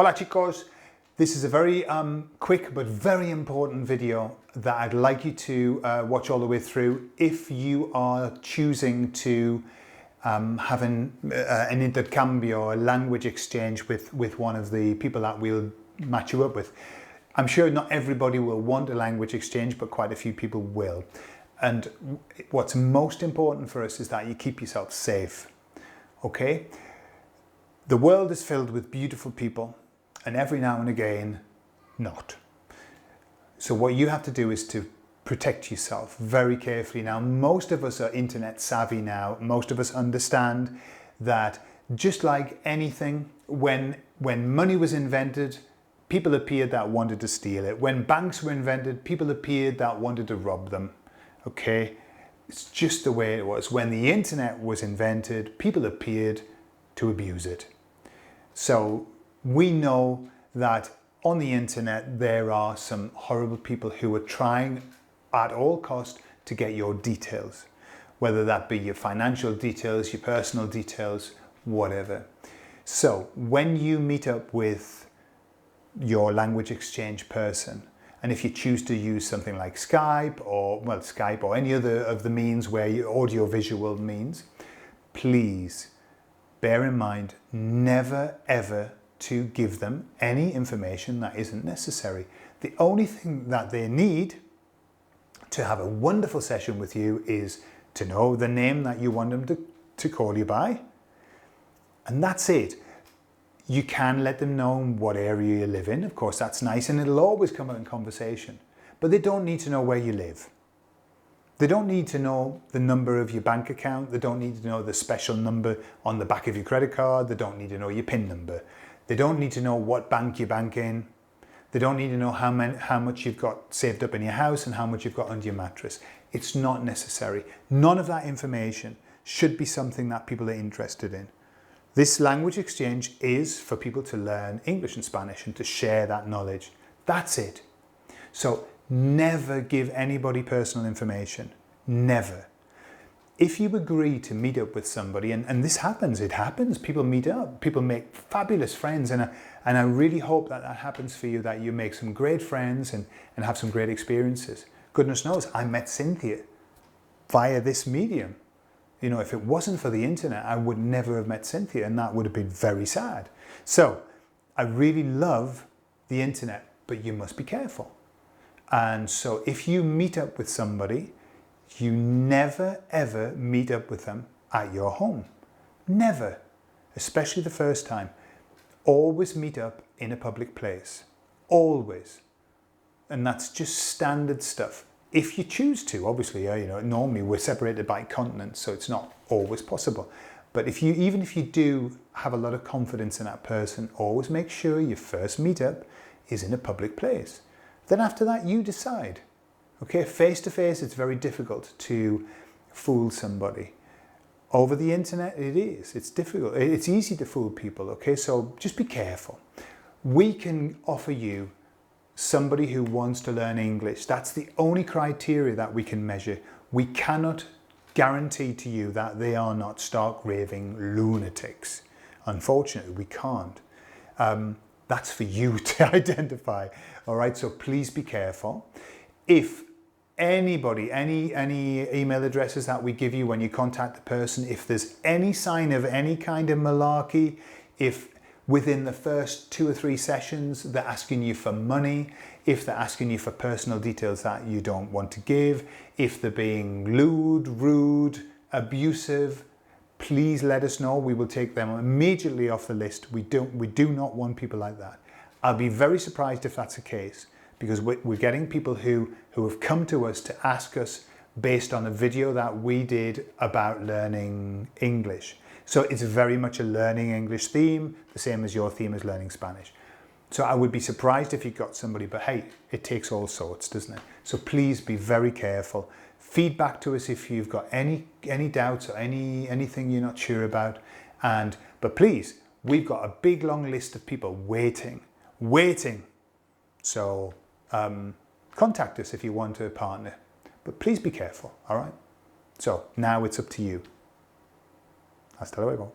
Hola chicos, this is a very quick but very important video that I'd like you to watch all the way through if you are choosing to have an intercambio, a language exchange with one of the people that we'll match you up with. I'm sure not everybody will want a language exchange, but quite a few people will. And what's most important for us is that you keep yourself safe, okay? The world is filled with beautiful people, and every now and again, not. So what you have to do is to protect yourself very carefully. Now, most of us are internet savvy now. Most of us understand that just like anything, when money was invented, people appeared that wanted to steal it. When banks were invented, people appeared that wanted to rob them, okay? It's just the way it was. When the internet was invented, people appeared to abuse it. So we know that on the internet there are some horrible people who are trying at all cost to get your details, whether that be your financial details, your personal details, whatever. So when you meet up with your language exchange person, and if you choose to use something like Skype or any other of the means where your audio visual means, please bear in mind never ever to give them any information that isn't necessary. The only thing that they need to have a wonderful session with you is to know the name that you want them to call you by, and that's it. You can let them know what area you live in, of course that's nice, and it'll always come up in conversation, but they don't need to know where you live. They don't need to know the number of your bank account. They don't need to know the special number on the back of your credit card. They don't need to know your PIN number. They don't need to know what bank you bank in. They don't need to know how much you've got saved up in your house and how much you've got under your mattress. It's not necessary. None of that information should be something that people are interested in. This language exchange is for people to learn English and Spanish and to share that knowledge. That's it. So never give anybody personal information. Never. If you agree to meet up with somebody, and this happens, it happens, people meet up, people make fabulous friends, and I really hope that that happens for you, that you make some great friends and have some great experiences. Goodness knows, I met Cynthia via this medium. You know, if it wasn't for the internet, I would never have met Cynthia, and that would have been very sad. So I really love the internet, but you must be careful. And so if you meet up with somebody, you never ever meet up with them at your home. Never, especially the first time. Always meet up in a public place, always. And that's just standard stuff. If you choose to, obviously, you know, normally we're separated by continents, so it's not always possible. But even if you do have a lot of confidence in that person, always make sure your first meetup is in a public place. Then after that, you decide. Okay, face to face, it's very difficult to fool somebody. Over the internet, it's difficult. It's easy to fool people, okay? So just be careful. We can offer you somebody who wants to learn English. That's the only criteria that we can measure. We cannot guarantee to you that they are not stark raving lunatics. Unfortunately, we can't. That's for you to identify. All right, so please be careful. If anybody, any email addresses that we give you when you contact the person, if there's any sign of any kind of malarkey, if within the first 2 or 3 sessions they're asking you for money, if they're asking you for personal details that you don't want to give, if they're being lewd, rude, abusive, please let us know. We will take them immediately off the list. We do not want people like that. I'll be very surprised if that's the case, because we're getting people who have come to us to ask us based on a video that we did about learning English. So it's very much a learning English theme, the same as your theme is learning Spanish. So I would be surprised if you got somebody, but hey, it takes all sorts, doesn't it? So please be very careful. Feedback to us if you've got any doubts or anything you're not sure about. But please, we've got a big long list of people waiting. So contact us if you want a partner, but please be careful, all right? So now it's up to you. Hasta luego.